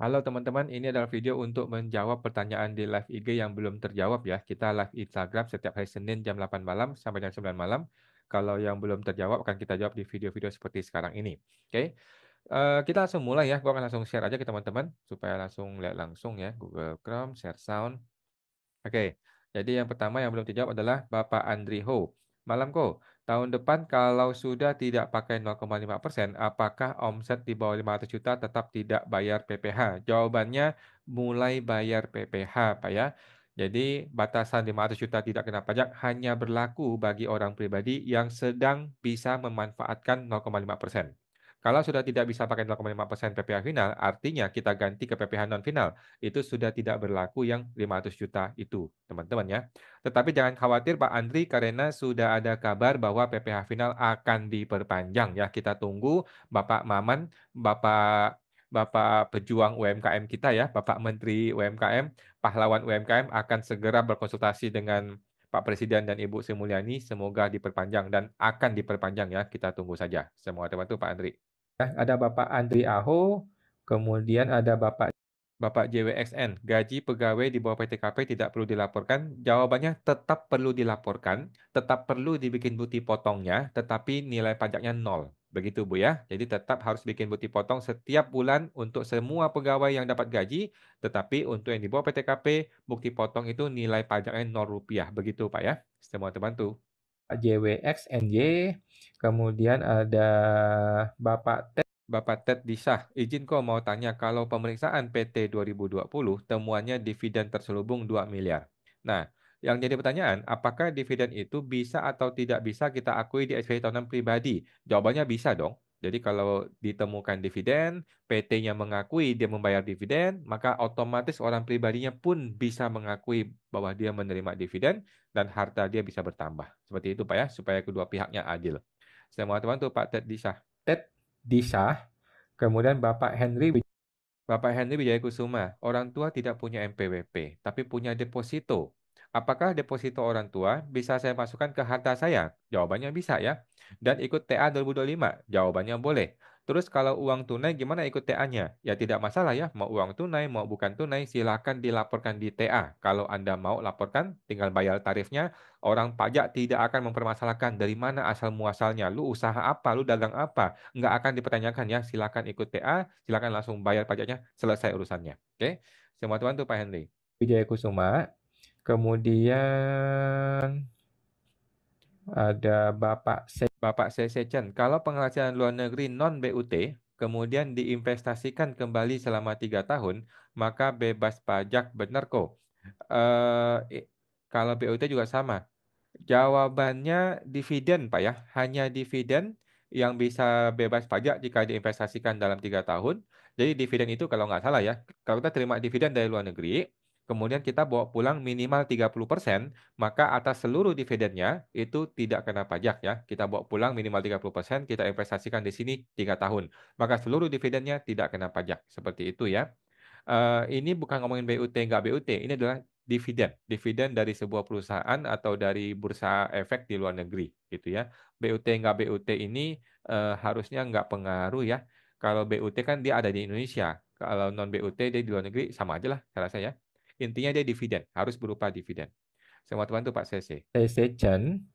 Halo teman-teman, ini adalah video untuk menjawab pertanyaan di live IG yang belum terjawab ya. Kita live Instagram setiap hari Senin jam 8 malam sampai jam 9 malam. Kalau yang belum terjawab akan kita jawab di video-video seperti sekarang ini. Oke, kita langsung mulai ya. Gua akan langsung share aja ke teman-teman supaya langsung lihat langsung ya. Google Chrome, share sound. Oke, jadi yang pertama yang belum dijawab adalah Bapak Andri Ho. Malam Ko, tahun depan kalau sudah tidak pakai 0,5%, apakah omset di bawah 500 juta tetap tidak bayar PPh? Jawabannya mulai bayar PPh, Pak ya. Jadi batasan 500 juta tidak kena pajak hanya berlaku bagi orang pribadi yang sedang bisa memanfaatkan 0,5%. Kalau sudah tidak bisa pakai 0,5% PPh final, artinya kita ganti ke PPh non final itu sudah tidak berlaku yang 500 juta itu, teman-teman ya. Tetapi jangan khawatir Pak Andri karena sudah ada kabar bahwa PPh final akan diperpanjang ya. Kita tunggu Bapak Maman, Bapak Bapak pejuang UMKM kita ya, Bapak Menteri UMKM, pahlawan UMKM akan segera berkonsultasi dengan Pak Presiden dan Ibu Sri Mulyani, semoga diperpanjang dan akan diperpanjang ya. Kita tunggu saja. Semua teman-teman Pak Andri. Ya, ada Bapak Andri Aho, kemudian ada Bapak JWXN, gaji pegawai di bawah PTKP tidak perlu dilaporkan. Jawabannya tetap perlu dilaporkan, tetap perlu dibikin bukti potongnya, tetapi nilai pajaknya nol. Begitu Bu ya. Jadi tetap harus bikin bukti potong setiap bulan untuk semua pegawai yang dapat gaji, tetapi untuk yang di bawah PTKP, bukti potong itu nilai pajaknya 0 rupiah. Begitu Pak ya. Semua terbantu. JWXNY, kemudian ada Bapak Ted Disah, izin kok mau tanya kalau pemeriksaan PT 2020 temuannya dividen terselubung 2 miliar. Nah, yang jadi pertanyaan, apakah dividen itu bisa atau tidak bisa kita akui di SPT tahunan pribadi? Jawabannya bisa dong. Jadi kalau ditemukan dividen, PT-nya mengakui dia membayar dividen, maka otomatis orang pribadinya pun bisa mengakui bahwa dia menerima dividen dan harta dia bisa bertambah. Seperti itu Pak ya, supaya kedua pihaknya adil. Semua teman tuh Pak Ted Disah. Ted Disah. Kemudian Bapak Henry Wijaya Kusuma, orang tua tidak punya MPWP, tapi punya deposito. Apakah deposito orang tua bisa saya masukkan ke harta saya? Jawabannya bisa ya. Dan ikut TA 2025? Jawabannya boleh. Terus kalau uang tunai gimana ikut TA-nya? Ya tidak masalah ya, mau uang tunai, mau bukan tunai, silakan dilaporkan di TA. Kalau Anda mau laporkan, tinggal bayar tarifnya. Orang pajak tidak akan mempermasalahkan dari mana asal muasalnya. Lu usaha apa, lu dagang apa? Nggak akan dipertanyakan ya. Silakan ikut TA, silakan langsung bayar pajaknya, selesai urusannya. Oke, semua teman tuh Pak Henry. Wijaya Kusuma, kemudian ada Bapak Chen. Kalau penghasilan luar negeri non BUT, kemudian diinvestasikan kembali selama 3 tahun, maka bebas pajak benar kok. Eh, i- Kalau BUT juga sama. Jawabannya dividen, Pak ya. Hanya dividen yang bisa bebas pajak jika diinvestasikan dalam 3 tahun. Jadi dividen itu kalau nggak salah ya, kalau kita terima dividen dari luar negeri, kemudian kita bawa pulang minimal 30%, maka atas seluruh dividennya itu tidak kena pajak ya. Kita bawa pulang minimal 30%, kita investasikan di sini 3 tahun. Maka seluruh dividennya tidak kena pajak. Seperti itu ya. Ini bukan ngomongin BUT nggak BUT, ini adalah dividen, dividen dari sebuah perusahaan atau dari bursa efek di luar negeri, gitu ya. BUT nggak BUT ini harusnya nggak pengaruh ya. Kalau BUT kan dia ada di Indonesia, kalau non BUT dia di luar negeri sama aja lah, saya rasa ya. Intinya dia dividen, harus berupa dividen. Semua teman tuh Pak CC. CC Chen,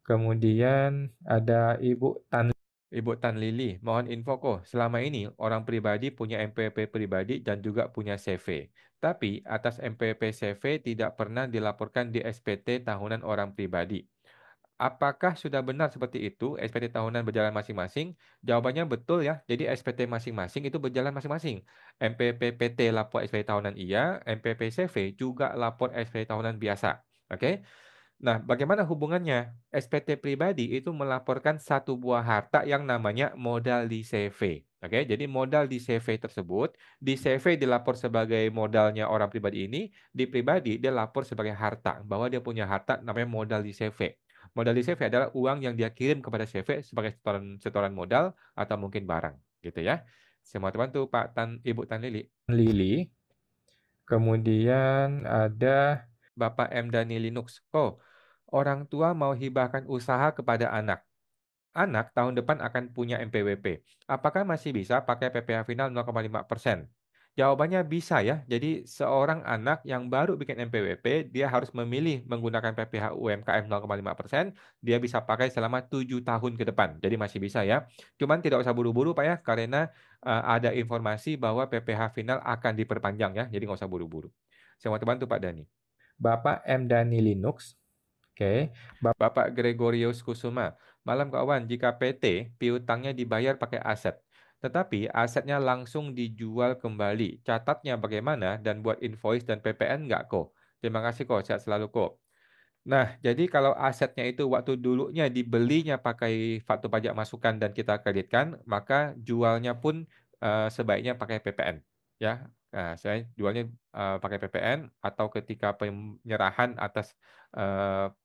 kemudian ada Ibu Tan Lili, mohon info kok. Selama ini orang pribadi punya MPP pribadi dan juga punya CV. Tapi atas MPP CV tidak pernah dilaporkan di SPT tahunan orang pribadi. Apakah sudah benar seperti itu? SPT tahunan berjalan masing-masing? Jawabannya betul ya. Jadi SPT masing-masing itu berjalan masing-masing. MPP PT lapor SPT tahunan iya, MPP CV juga lapor SPT tahunan biasa. Oke? Nah, bagaimana hubungannya? SPT pribadi itu melaporkan satu buah harta yang namanya modal di CV. Oke, jadi modal di CV tersebut, di CV dilapor sebagai modalnya orang pribadi ini, di pribadi dia lapor sebagai harta, bahwa dia punya harta namanya modal di CV. Modal di CV adalah uang yang dia kirim kepada CV sebagai setoran modal atau mungkin barang, gitu ya. Semua teman tuh Pak Tan, Ibu Tan Lili. Lili, kemudian ada Bapak M. Dani Linux. Oh, orang tua mau hibahkan usaha kepada anak. Anak tahun depan akan punya MPWP. Apakah masih bisa pakai PPh final 0,5%? Jawabannya bisa ya. Jadi seorang anak yang baru bikin NPWP, dia harus memilih menggunakan PPh UMKM 0,5%, dia bisa pakai selama 7 tahun ke depan. Jadi masih bisa ya. Cuman tidak usah buru-buru Pak ya, karena ada informasi bahwa PPh final akan diperpanjang ya. Jadi nggak usah buru-buru. Saya mau bantu Pak Dani. Bapak M. Dani Linux. Oke. Bapak Gregorius Kusuma, malam kawan, jika PT, piutangnya dibayar pakai aset, tetapi asetnya langsung dijual kembali. Catatnya bagaimana dan buat invoice dan PPN nggak kok? Terima kasih kok, sehat selalu kok. Nah, jadi kalau asetnya itu waktu dulunya dibelinya pakai faktur pajak masukan dan kita kreditkan, maka jualnya pun sebaiknya pakai PPN. Ya, nah, saya jualnya pakai PPN atau ketika penyerahan atas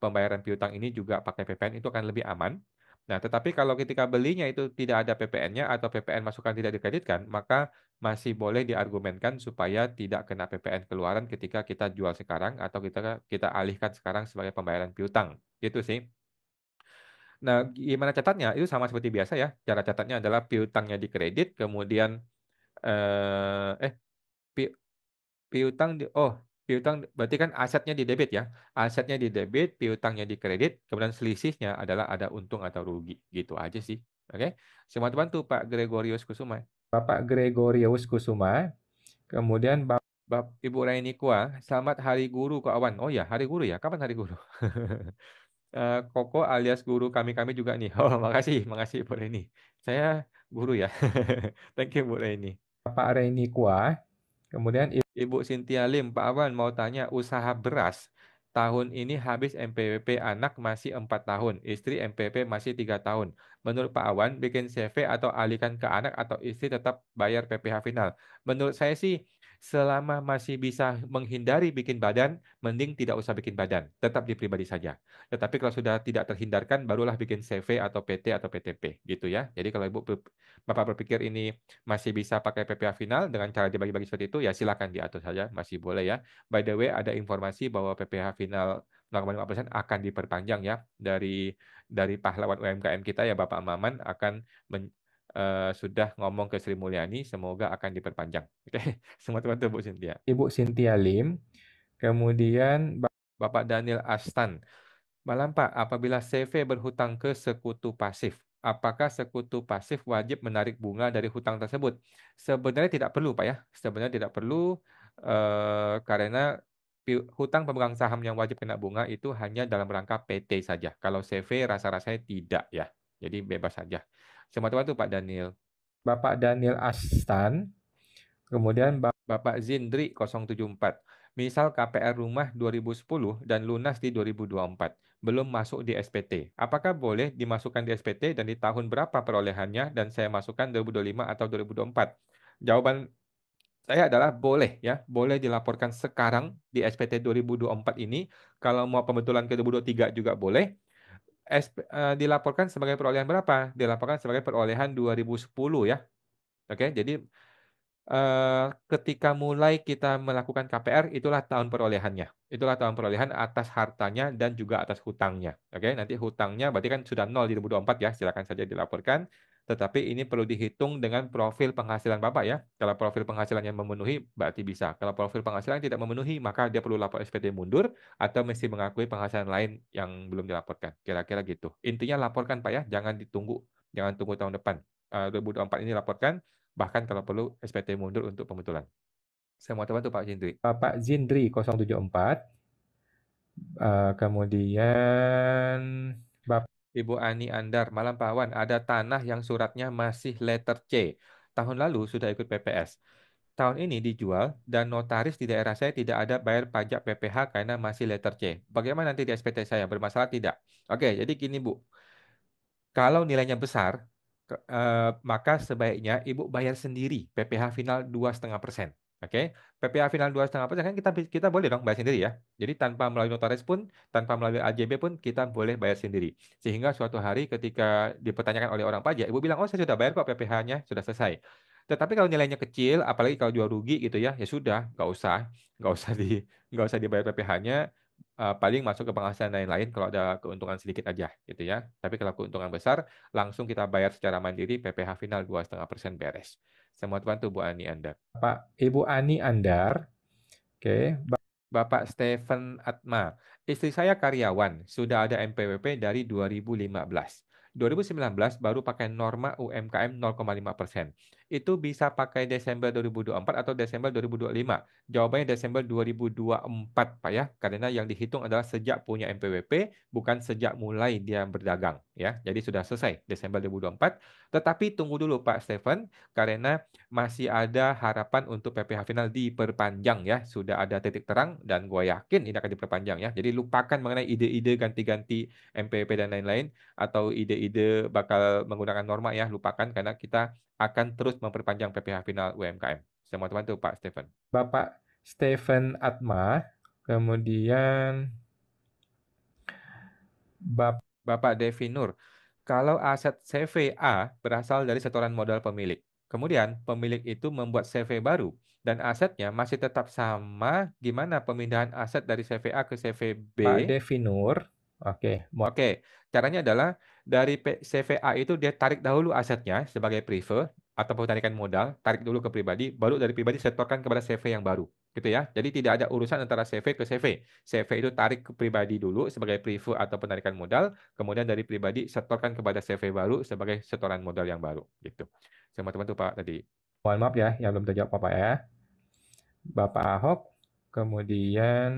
pembayaran piutang ini juga pakai PPN itu akan lebih aman. Nah, tetapi kalau ketika belinya itu tidak ada PPN-nya atau PPN masukan tidak dikreditkan, maka masih boleh diargumenkan supaya tidak kena PPN keluaran ketika kita jual sekarang atau kita kita alihkan sekarang sebagai pembayaran piutang. Gitu sih. Nah, gimana catatnya? Itu sama seperti biasa ya. Cara catatnya adalah piutangnya dikredit, kemudian eh eh pi- piutang piutang berarti kan asetnya di debit ya. Asetnya di debit, piutangnya di kredit, kemudian selisihnya adalah ada untung atau rugi. Gitu aja sih. Oke. Semua bantu Pak Gregorius Kusuma. Bapak Gregorius Kusuma. Kemudian Ibu Raini Kua, selamat Hari Guru kawan. Oh ya, Hari Guru ya. Kapan Hari Guru? Koko alias guru kami-kami juga nih. Oh, makasih, makasih Bu Raini. Saya guru ya. Thank you Bu Raini. Bapak Reni Kua. Kemudian Ibu Cynthia Lim, Pak Awan mau tanya usaha beras. Tahun ini habis MPWP anak masih 4 tahun, istri MPP masih 3 tahun. Menurut Pak Awan, bikin CV atau alihkan ke anak atau istri tetap bayar PPh final. Menurut saya sih, selama masih bisa menghindari bikin badan, mending tidak usah bikin badan. Tetap di pribadi saja. Tetapi kalau sudah tidak terhindarkan, barulah bikin CV atau PT atau PTP. Gitu ya. Jadi kalau Bapak berpikir ini masih bisa pakai PPh final dengan cara dibagi-bagi seperti itu, ya silakan diatur saja, masih boleh ya. By the way, ada informasi bahwa PPh final 0,5% akan diperpanjang ya dari pahlawan UMKM kita ya Bapak Maman akan sudah ngomong ke Sri Mulyani, semoga akan diperpanjang. Oke, semua teman-teman Bu Cynthia. Ibu Cynthia Lim. Kemudian Bapak Daniel Astan, malam Pak, apabila CV berhutang ke sekutu pasif, apakah sekutu pasif wajib menarik bunga dari hutang tersebut? Sebenarnya tidak perlu Pak ya, sebenarnya tidak perlu karena hutang pemegang saham yang wajib kena bunga itu hanya dalam rangka PT saja. Kalau CV rasa-rasanya tidak ya, jadi bebas saja. Semua tuh Pak Daniel. Bapak Daniel Astan. Kemudian Bapak Zindri 074. Misal KPR rumah 2010 dan lunas di 2024, belum masuk di SPT. Apakah boleh dimasukkan di SPT dan di tahun berapa perolehannya dan saya masukkan 2025 atau 2024? Jawaban saya adalah boleh ya, boleh dilaporkan sekarang di SPT 2024 ini. Kalau mau pembetulan ke 2023 juga boleh. Dilaporkan sebagai perolehan berapa? Dilaporkan sebagai perolehan 2010 ya. Oke, jadi ketika mulai kita melakukan KPR, itulah tahun perolehannya. Itulah tahun perolehan atas hartanya dan juga atas hutangnya. Oke, nanti hutangnya berarti kan sudah nol di 2024 ya, silakan saja dilaporkan. Tetapi ini perlu dihitung dengan profil penghasilan Bapak ya. Kalau profil penghasilannya memenuhi, berarti bisa. Kalau profil penghasilan tidak memenuhi, maka dia perlu lapor SPT mundur atau mesti mengakui penghasilan lain yang belum dilaporkan. Kira-kira gitu. Intinya laporkan Pak ya, jangan ditunggu. Jangan tunggu tahun depan. 2024 ini laporkan, bahkan kalau perlu SPT mundur untuk pembetulan. Saya mau bantu Pak Jindri. Bapak Zindri 074. Kemudian Bapak Ibu Ani Andar, Malam Pak Wan, ada tanah yang suratnya masih letter C. Tahun lalu sudah ikut PPS. Tahun ini dijual dan notaris di daerah saya tidak ada bayar pajak PPh karena masih letter C. Bagaimana nanti di SPT saya? Bermasalah tidak? Oke, jadi gini Bu. Kalau nilainya besar, maka sebaiknya Ibu bayar sendiri PPh final 2,5%. Oke, PPh final 2,5% kan kita boleh dong bayar sendiri ya. Jadi tanpa melalui notaris pun, tanpa melalui AJB pun kita boleh bayar sendiri. Sehingga suatu hari ketika dipertanyakan oleh orang pajak, Ibu bilang, oh saya sudah bayar kok PPh-nya, sudah selesai. Tetapi kalau nilainya kecil, apalagi kalau jual rugi gitu ya, ya sudah, nggak usah di, nggak usah dibayar PPh-nya. paling masuk ke penghasilan lain-lain kalau ada keuntungan sedikit aja gitu ya. Tapi kalau keuntungan besar, langsung kita bayar secara mandiri PPh final 2,5% beres. Semua bantu Bu Ani Anda. Ibu Ani Andar. Oke. Bapak Stephen Atma, istri saya karyawan, sudah ada NPWP dari 2015. 2019 baru pakai norma UMKM 0,5%. Itu bisa pakai Desember 2024 atau Desember 2025. Jawabannya Desember 2024, Pak ya, karena yang dihitung adalah sejak punya NPWP, bukan sejak mulai dia berdagang ya. Jadi sudah selesai Desember 2024. Tetapi tunggu dulu Pak Stephen, karena masih ada harapan untuk PPh final diperpanjang ya. Sudah ada titik terang dan gue yakin ini akan diperpanjang ya. Jadi lupakan mengenai ide-ide ganti-ganti MPP dan lain-lain atau ide-ide bakal menggunakan norma ya. Lupakan karena kita akan terus memperpanjang PPh final UMKM. Semua teman tuh Pak Stephen. Bapak Stephen Atma, kemudian Bapak Devi Nur, kalau aset CVA berasal dari setoran modal pemilik, kemudian pemilik itu membuat CV baru dan asetnya masih tetap sama, gimana pemindahan aset dari CVA ke CVB? Pak Devi Nur. Oke, Oke, caranya adalah dari CVA itu dia tarik dahulu asetnya sebagai prefer ataupun tarikan modal, tarik dulu ke pribadi, baru dari pribadi setorkan kepada CV yang baru, gitu ya. Jadi tidak ada urusan antara CV ke CV. CV itu tarik ke pribadi dulu sebagai prefer atau penarikan modal, kemudian dari pribadi setorkan kepada CV baru sebagai setoran modal yang baru, gitu. Sama teman tuh Pak tadi. mohon maaf ya yang belum terjawab Bapak ya. Bapak Ahok, kemudian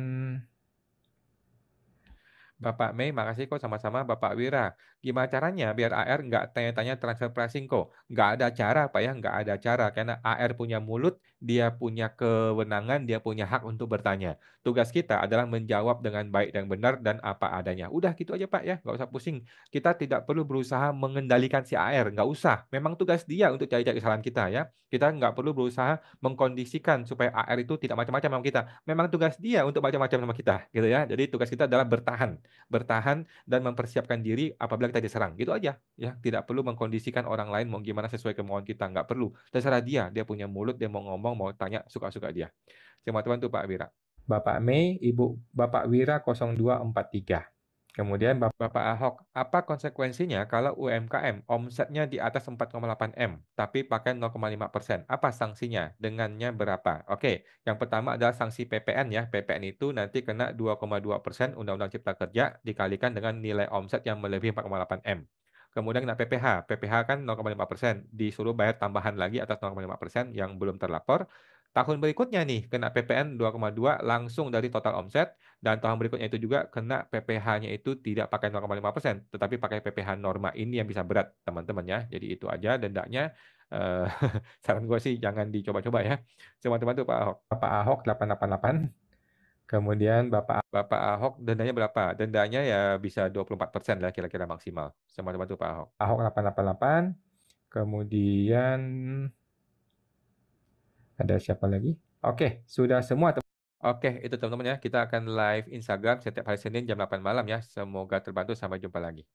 Bapak Mei, makasih kok sama-sama Bapak Wira. Gimana caranya biar AR nggak tanya-tanya transfer pricing kok? Nggak ada cara Pak ya, nggak ada cara. Karena AR punya mulut, dia punya kewenangan, dia punya hak untuk bertanya. Tugas kita adalah menjawab dengan baik dan benar dan apa adanya. Udah gitu aja Pak ya, nggak usah pusing. Kita tidak perlu berusaha mengendalikan si AR, nggak usah. Memang tugas dia untuk cari-cari kesalahan kita ya. Kita nggak perlu berusaha mengkondisikan supaya AR itu tidak macam-macam sama kita. Memang tugas dia untuk macam-macam sama kita, gitu ya. Jadi tugas kita adalah bertahan dan mempersiapkan diri apabila kita diserang. Gitu aja ya. Tidak perlu mengkondisikan orang lain mau gimana sesuai kemauan kita, nggak perlu. Terserah dia, dia punya mulut, dia mau ngomong, mau tanya, suka-suka dia. Terima teman tuh Pak Wira. Bapak Mei, Bapak Wira 0243. Kemudian Bapak Ahok, apa konsekuensinya kalau UMKM omsetnya di atas 4,8 M, tapi pakai 0,5%? Apa sanksinya? Dengannya berapa? Oke, yang pertama adalah sanksi PPN ya. PPN itu nanti kena 2,2% Undang-Undang Cipta Kerja dikalikan dengan nilai omset yang melebihi 4,8 M. Kemudian kena PPh. PPh kan 0,5%. Disuruh bayar tambahan lagi atas 0,5% yang belum terlapor. Tahun berikutnya nih kena PPN 2,2 langsung dari total omset. Dan tahun berikutnya itu juga kena PPh-nya itu tidak pakai 0,5%, tetapi pakai PPh norma. Ini yang bisa berat, teman-teman ya. Jadi itu aja dendanya. Eh, saran gue sih jangan dicoba-coba ya. Teman-teman tuh Pak Ahok. Bapak Ahok 888. Kemudian Bapak Ahok dendanya berapa? Dendanya ya bisa 24% lah kira-kira maksimal. Teman-teman tuh Pak Ahok. Ahok 888. Kemudian ada siapa lagi? Oke, sudah semua. Oke, itu teman-teman ya. Kita akan live Instagram setiap hari Senin jam 8 malam ya. Semoga terbantu. Sampai jumpa lagi.